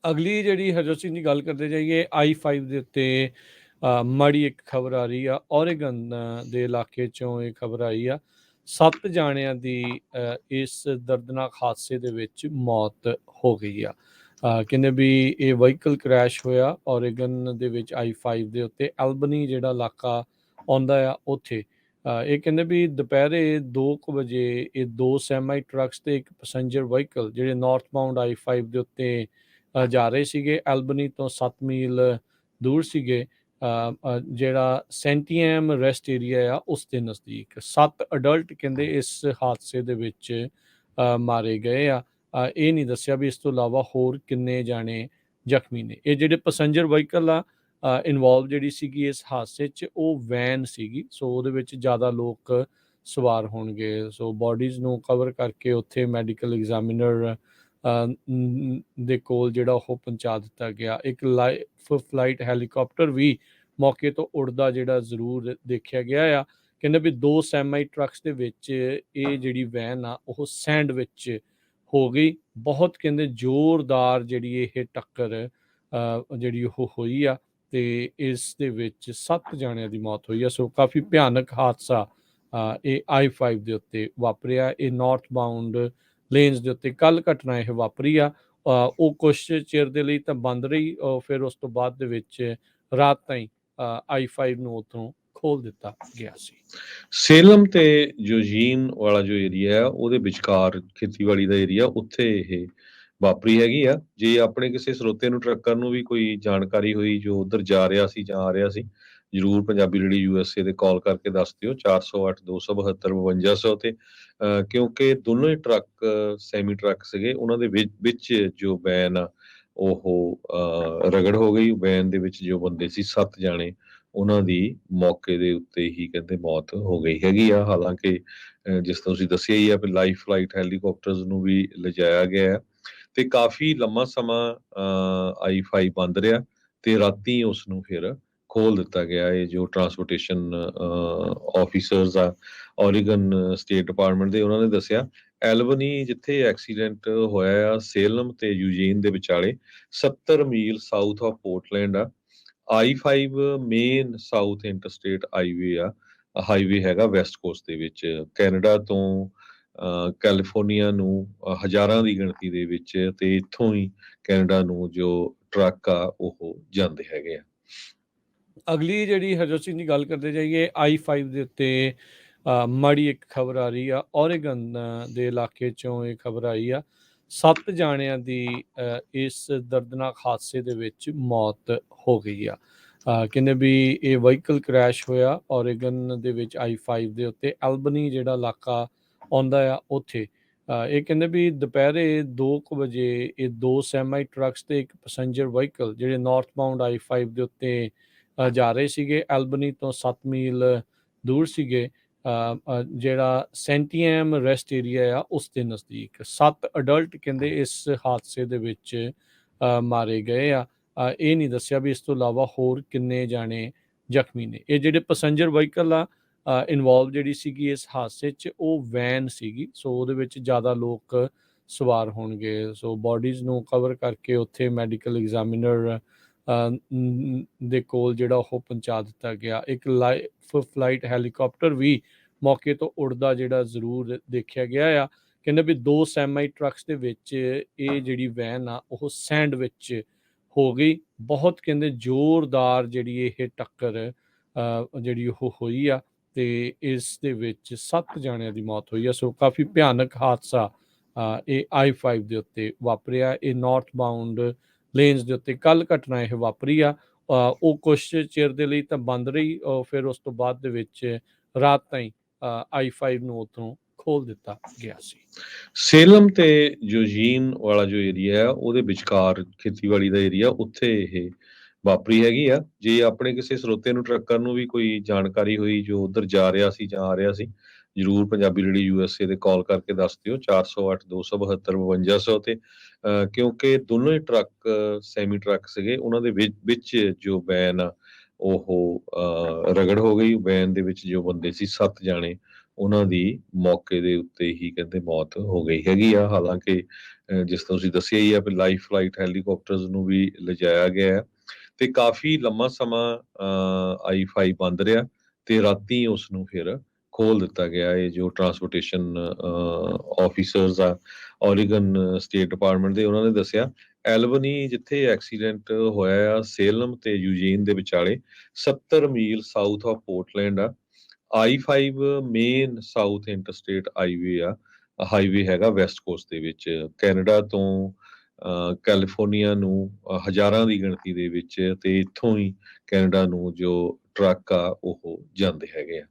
ਅਗਲੀ ਜਿਹੜੀ ਹਰਜੋਤ ਸਿੰਘ ਦੀ ਗੱਲ ਕਰਦੇ ਜਾਈਏ I-5 ਦੇ ਉੱਤੇ ਮਾੜੀ ਇੱਕ ਖਬਰ ਆ ਰਹੀ ਆ। ਓਰੇਗਨ ਦੇ ਇਲਾਕੇ ਚੋਂ ਇਹ ਖਬਰ ਆਈ ਆ। 7 ਜਾਣਿਆਂ ਦੀ ਇਸ ਦਰਦਨਾਕ ਹਾਦਸੇ ਦੇ ਵਿੱਚ ਮੌਤ ਹੋ ਗਈ ਆ। ਕਹਿੰਦੇ ਵੀ ਇਹ ਵਹੀਕਲ ਕ੍ਰੈਸ਼ ਹੋਇਆ ਓਰੇਗਨ ਦੇ ਵਿੱਚ I-5 ਦੇ ਉੱਤੇ ਐਲਬਨੀ ਜਿਹੜਾ ਇਲਾਕਾ ਆਉਂਦਾ ਆ ਉੱਥੇ। ਇਹ ਕਹਿੰਦੇ ਵੀ ਦੁਪਹਿਰੇ 2 ਕੁ ਵਜੇ ਇਹ 2 ਸੈਮੀ ਟਰੱਕਸ ਤੇ ਇੱਕ ਪੈਸੇਂਜਰ ਵਹੀਕਲ ਜਿਹੜੇ ਨਾਰਥ ਬਾਉਂਡ I-5 ਦੇ ਉੱਤੇ ਜਾ ਰਹੇ ਸੀਗੇ। ਐਲਬਨੀ ਤੋਂ 7 ਮੀਲ ਦੂਰ ਸੀਗੇ। ਜਿਹੜਾ ਸੈਂਟੀਐਮ ਰੈਸਟ ਏਰੀਆ ਆ ਉਸ ਦੇ ਨਜ਼ਦੀਕ 7 ਅਡਲਟ ਕਹਿੰਦੇ ਇਸ ਹਾਦਸੇ ਦੇ ਵਿੱਚ ਮਾਰੇ ਗਏ ਆ। ਇਹ ਨਹੀਂ ਦੱਸਿਆ ਵੀ ਇਸ ਤੋਂ ਇਲਾਵਾ ਹੋਰ ਕਿੰਨੇ ਜਾਣੇ ਜ਼ਖਮੀ ਨੇ। ਇਹ ਜਿਹੜੇ ਪੈਸੇਂਜਰ ਵਹੀਕਲ ਆ ਇਨਵੋਲਵ ਜਿਹੜੀ ਸੀਗੀ ਇਸ ਹਾਦਸੇ 'ਚ ਉਹ ਵੈਨ ਸੀਗੀ। ਸੋ ਉਹਦੇ ਵਿੱਚ ਜ਼ਿਆਦਾ ਲੋਕ ਸਵਾਰ ਹੋਣਗੇ। ਸੋ ਬੋਡੀਜ਼ ਨੂੰ ਕਵਰ ਕਰਕੇ ਉੱਥੇ ਮੈਡੀਕਲ ਐਗਜ਼ਾਮੀਨਰ ਦੇ ਕੋਲ ਜਿਹੜਾ ਉਹ ਪਹੁੰਚਾ ਦਿੱਤਾ ਗਿਆ। ਇੱਕ ਲਾਈਫ ਫਲਾਈਟ ਹੈਲੀਕਾਪਟਰ ਵੀ ਮੌਕੇ ਤੋਂ ਉੜਦਾ ਜਿਹੜਾ ਜ਼ਰੂਰ ਦੇਖਿਆ ਗਿਆ ਆ। ਕਹਿੰਦੇ ਵੀ 2 ਸੈਮੀ ਟਰੱਕਸ ਦੇ ਵਿੱਚ ਇਹ ਜਿਹੜੀ ਵੈਨ ਆ ਉਹ ਸੈਂਡ ਵਿੱਚ ਹੋ ਗਈ। ਬਹੁਤ ਕਹਿੰਦੇ ਜ਼ੋਰਦਾਰ ਜਿਹੜੀ ਇਹ ਟੱਕਰ ਜਿਹੜੀ ਉਹ ਹੋਈ ਆ ਤੇ ਇਸ ਦੇ ਵਿੱਚ 7 ਜਾਣਿਆਂ ਦੀ ਮੌਤ ਹੋਈ ਆ। ਸੋ ਕਾਫੀ ਭਿਆਨਕ ਹਾਦਸਾ ਇਹ I-5 ਦੇ ਉੱਤੇ ਵਾਪਰਿਆ। ਇਹ ਨਾਰਥ ਬਾਉਂਡ ਲੇਨਸ ਦੇ ਉੱਤੇ ਕੱਲ ਘਟਨਾ ਇਹ ਵਾਪਰੀ ਆ। ਉਹ ਕੁਛ ਚਿਰ ਦੇ ਲਈ ਤਾਂ ਬੰਦ ਰਹੀ। ਫਿਰ ਉਸ ਤੋਂ ਬਾਅਦ ਦੇ ਵਿੱਚ ਰਾਤ ਤਾਈਂ I-5 ਨੂੰ ਉੱਥੋਂ ਖੋਲ ਦਿੱਤਾ ਗਿਆ ਸੀ। ਸੇਲਮ ਤੇ ਯੂਜੀਨ ਵਾਲਾ ਜੋ ਏਰੀਆ ਹੈ ਉਹਦੇ ਵਿਚਕਾਰ ਖੇਤੀਬਾੜੀ ਦਾ ਏਰੀਆ, ਉੱਥੇ ਇਹ ਵਾਪਰੀ ਹੈਗੀ ਆ। ਜੇ ਆਪਣੇ ਕਿਸੇ ਸਰੋਤੇ ਨੂੰ ਟਰੱਕਰ ਨੂੰ ਵੀ ਕੋਈ ਜਾਣਕਾਰੀ ਹੋਈ ਜੋ ਉਧਰ ਜਾ ਰਿਹਾ ਸੀ ਜਾਂ ਆ ਰਿਹਾ ਸੀ, ਜ਼ਰੂਰ ਪੰਜਾਬੀ ਰੇਡੀਓ USA ਤੇ ਕਾਲ ਕਰਕੇ ਦੱਸ ਦਿਓ 408 272 5200 ਤੇ। ਕਿਉਂਕਿ ਦੋਨੋਂ ਹੀ ਟਰੱਕ ਸੈਮੀ ਟਰੱਕ ਸੀਗੇ, ਉਹਨਾਂ ਦੇ ਵਿੱਚ ਜੋ ਵੈਨ ਆ ਉਹ ਰਗੜ ਹੋ ਗਈ। ਵੈਨ ਦੇ ਵਿੱਚ ਜੋ ਬੰਦੇ ਸੀ 7 ਜਾਣੇ, ਉਹਨਾਂ ਦੀ ਮੌਕੇ ਦੇ ਉੱਤੇ ਹੀ ਕਹਿੰਦੇ ਮੌਤ ਹੋ ਗਈ ਹੈਗੀ ਆ। ਹਾਲਾਂਕਿ ਜਿਸ ਤਰ੍ਹਾਂ ਤੁਸੀਂ ਦੱਸਿਆ ਹੀ ਆ ਵੀ ਲਾਈਫ ਫਲਾਈਟ ਹੈਲੀਕਾਪਟਰਸ ਨੂੰ ਵੀ ਲਿਜਾਇਆ ਗਿਆ ਤੇ ਕਾਫੀ ਲੰਮਾ ਸਮਾਂ I-5 ਬੰਦ ਰਿਹਾ ਤੇ ਰਾਤੀ ਉਸ ਨੂੰ ਫਿਰ ਖੋਲ ਦਿੱਤਾ ਗਿਆ। ਇਹ ਜੋ ਟਰਾਂਸਪੋਰਟੇਸ਼ਨ ਆਫੀਸਰਸ ਆ ਓਰੀਗਨ ਸਟੇਟ ਡਿਪਾਰਟਮੈਂਟ ਦੇ, ਉਹਨਾਂ ਨੇ ਦੱਸਿਆ ਐਲਬਨੀ ਜਿੱਥੇ ਐਕਸੀਡੈਂਟ ਹੋਇਆ ਆ ਸੇਲਮ ਤੇ ਯੂਜੀਨ ਦੇ ਵਿਚਾਲੇ 70 ਮੀਲ ਸਾਊਥ ਆਫ ਪੋਰਟਲੈਂਡ ਆ। I-5 main south interstate highway ਹੈਗਾ ਵੈਸਟ ਕੋਸਟ ਦੇ ਵਿੱਚ। ਕੈਨੇਡਾ ਤੋਂ ਕੈਲੀਫੋਰਨੀਆ ਨੂੰ ਹਜ਼ਾਰਾਂ ਦੀ ਗਿਣਤੀ ਦੇ ਵਿੱਚ ਤੇ ਇੱਥੋਂ ਹੀ ਕੈਨੇਡਾ ਨੂੰ ਜੋ ਟਰੱਕ ਆ ਉਹ ਜਾਂਦੇ ਹੈਗੇ ਆ। ਅਗਲੀ ਜਿਹੜੀ ਹਰਜੋਤ ਸਿੰਘ ਦੀ ਗੱਲ ਕਰਦੇ ਜਾਈਏ I-5 ਦੇ ਉੱਤੇ ਮਾੜੀ ਇੱਕ ਖਬਰ ਆ ਰਹੀ ਆ। ਓਰੇਗਨ ਦੇ ਇਲਾਕੇ ਚੋਂ ਇਹ ਖਬਰ ਆਈ ਆ। 7 ਜਾਣਿਆਂ ਦੀ ਇਸ ਦਰਦਨਾਕ ਹਾਦਸੇ ਦੇ ਵਿੱਚ ਮੌਤ ਹੋ ਗਈ ਆ। ਕਹਿੰਦੇ ਵੀ ਇਹ ਵਹੀਕਲ ਕ੍ਰੈਸ਼ ਹੋਇਆ ਓਰੇਗਨ ਦੇ ਵਿੱਚ I-5 ਦੇ ਉੱਤੇ ਐਲਬਨੀ ਜਿਹੜਾ ਇਲਾਕਾ ਆਉਂਦਾ ਆ ਉੱਥੇ। ਇਹ ਕਹਿੰਦੇ ਵੀ ਦੁਪਹਿਰੇ 2 ਕੁ ਵਜੇ ਇਹ 2 ਸੈਮੀ ਟਰੱਕਸ ਤੇ ਇੱਕ ਪੈਸੇਂਜਰ ਵਹੀਕਲ ਜਿਹੜੇ ਨਾਰਥ ਬਾਉਂਡ I-5 ਦੇ ਉੱਤੇ ਜਾ ਰਹੇ ਸੀਗੇ। ਐਲਬਨੀ ਤੋਂ 7 ਮੀਲ ਦੂਰ ਸੀਗੇ। ਜਿਹੜਾ ਸੈਂਟੀਐਮ ਰੈਸਟ ਏਰੀਆ ਆ ਉਸ ਦੇ ਨਜ਼ਦੀਕ 7 ਅਡਲਟ ਕਹਿੰਦੇ ਇਸ ਹਾਦਸੇ ਦੇ ਵਿੱਚ ਮਾਰੇ ਗਏ ਆ। ਇਹ ਨਹੀਂ ਦੱਸਿਆ ਵੀ ਇਸ ਤੋਂ ਇਲਾਵਾ ਹੋਰ ਕਿੰਨੇ ਜਾਣੇ ਜ਼ਖਮੀ ਨੇ। ਇਹ ਜਿਹੜੇ ਪੈਸੇਂਜਰ ਵਹੀਕਲ ਆ ਇਨਵੋਲਵ ਜਿਹੜੀ ਸੀਗੀ ਇਸ ਹਾਦਸੇ 'ਚ ਉਹ ਵੈਨ ਸੀਗੀ। ਸੋ ਉਹਦੇ ਵਿੱਚ ਜ਼ਿਆਦਾ ਲੋਕ ਸਵਾਰ ਹੋਣਗੇ। ਸੋ ਬੋਡੀਜ਼ ਨੂੰ ਕਵਰ ਕਰਕੇ ਉੱਥੇ ਮੈਡੀਕਲ ਐਗਜ਼ਾਮੀਨਰ ਦੇ ਕੋਲ ਜਿਹੜਾ ਉਹ ਪਹੁੰਚਾ ਦਿੱਤਾ ਗਿਆ। ਇੱਕ ਲਾਈਫ ਫਲਾਈਟ ਹੈਲੀਕਾਪਟਰ ਵੀ ਮੌਕੇ ਤੋਂ ਉੜਦਾ ਜਿਹੜਾ ਜ਼ਰੂਰ ਦੇਖਿਆ ਗਿਆ ਆ। ਕਹਿੰਦੇ ਵੀ 2 ਸੈਮੀ ਟਰੱਕਸ ਦੇ ਵਿੱਚ ਇਹ ਜਿਹੜੀ ਵੈਨ ਆ ਉਹ ਸੈਂਡ ਵਿੱਚ ਹੋ ਗਈ। ਬਹੁਤ ਕਹਿੰਦੇ ਜ਼ੋਰਦਾਰ ਜਿਹੜੀ ਇਹ ਟੱਕਰ ਜਿਹੜੀ ਉਹ ਹੋਈ ਆ ਤੇ ਇਸ ਦੇ ਵਿੱਚ 7 ਜਾਣਿਆਂ ਦੀ ਮੌਤ ਹੋਈ ਆ। ਸੋ ਕਾਫੀ ਭਿਆਨਕ ਹਾਦਸਾ ਇਹ I-5 ਦੇ ਉੱਤੇ ਵਾਪਰਿਆ। ਇਹ ਨਾਰਥ ਬਾਉਂਡ ਲੇਨਸ ਦੇ ਉੱਤੇ ਕੱਲ ਘਟਨਾ ਇਹ ਵਾਪਰੀ ਆ। ਉਹ ਕੁਛ ਚਿਰ ਦੇ ਲਈ ਤਾਂ ਬੰਦ ਰਹੀ। ਫਿਰ ਉਸ ਤੋਂ ਬਾਅਦ ਦੇ ਵਿੱਚ ਰਾਤ ਤਾਈਂ I-5 ਨੂੰ ਉੱਥੋਂ ਖੋਲ ਦਿੱਤਾ ਗਿਆ ਸੀ। ਸੇਲਮ ਤੇ ਯੂਜੀਨ ਵਾਲਾ ਜੋ ਏਰੀਆ ਹੈ ਉਹਦੇ ਵਿਚਕਾਰ ਖੇਤੀਬਾੜੀ ਦਾ ਏਰੀਆ, ਉੱਥੇ ਇਹ ਵਾਪਰੀ ਹੈਗੀ ਆ। ਜੇ ਆਪਣੇ ਕਿਸੇ ਸਰੋਤੇ ਨੂੰ ਟਰੱਕਰ ਨੂੰ ਵੀ ਕੋਈ ਜਾਣਕਾਰੀ ਹੋਈ ਜੋ ਉਧਰ ਜਾ ਰਿਹਾ ਸੀ ਜਾਂ ਆ ਰਿਹਾ ਸੀ, ਜ਼ਰੂਰ ਪੰਜਾਬੀ ਰੇਡੀਓ USA ਤੇ ਕਾਲ ਕਰਕੇ ਦੱਸ ਦਿਓ 408 272 5200 ਤੇ। ਕਿਉਂਕਿ ਦੋਨੋਂ ਹੀ ਟਰੱਕ ਸੈਮੀ ਟਰੱਕ ਸੀਗੇ, ਉਹਨਾਂ ਦੇ ਵਿੱਚ ਜੋ ਵੈਨ ਆ ਉਹ ਰਗੜ ਹੋ ਗਈ। ਵੈਨ ਦੇ ਵਿੱਚ ਜੋ ਬੰਦੇ ਸੀ 7 ਜਾਣੇ, ਉਹਨਾਂ ਦੀ ਮੌਕੇ ਦੇ ਉੱਤੇ ਹੀ ਕਹਿੰਦੇ ਮੌਤ ਹੋ ਗਈ ਹੈਗੀ ਆ। ਹਾਲਾਂਕਿ ਜਿਸ ਤਰ੍ਹਾਂ ਤੁਸੀਂ ਦੱਸਿਆ ਹੀ ਹੈ ਵੀ ਲਾਈਫ ਫਲਾਈਟ ਹੈਲੀਕਾਪਟਰਸ ਨੂੰ ਵੀ ਲਿਜਾਇਆ ਗਿਆ ਹੈ ਤੇ ਕਾਫੀ ਲੰਮਾ ਸਮਾਂ I-5 ਬੰਦ ਰਿਹਾ ਤੇ ਰਾਤੀ ਉਸ ਨੂੰ ਫਿਰ ਖੋਲ ਦਿੱਤਾ ਗਿਆ। ਇਹ ਜੋ ਟਰਾਂਸਪੋਰਟੇਸ਼ਨ ਆਫੀਸਰਸ ਆ ਓਰੀਗਨ ਸਟੇਟ ਡਿਪਾਰਟਮੈਂਟ ਦੇ, ਉਹਨਾਂ ਨੇ ਦੱਸਿਆ ਐਲਬਨੀ ਜਿੱਥੇ ਐਕਸੀਡੈਂਟ ਹੋਇਆ ਆ ਸੇਲਮ ਤੇ ਯੂਜੀਨ ਦੇ ਵਿਚਾਲੇ 70 ਮੀਲ ਸਾਊਥ ਆਫ ਪੋਰਟਲੈਂਡ ਆ। I-5 main south interstate highway ਹੈਗਾ ਵੈਸਟ ਕੋਸਟ ਦੇ ਵਿੱਚ ਕੈਨੇਡਾ ਤੋਂ ਕੈਲੀਫੋਰਨੀਆ ਨੂੰ ਹਜ਼ਾਰਾਂ ਦੀ ਗਿਣਤੀ ਦੇ ਵਿੱਚ ਤੇ ਇੱਥੋਂ ਹੀ ਕੈਨੇਡਾ ਨੂੰ ਜੋ ਟਰੱਕ ਆ ਉਹ ਜਾਂਦੇ ਹੈਗੇ ਆ।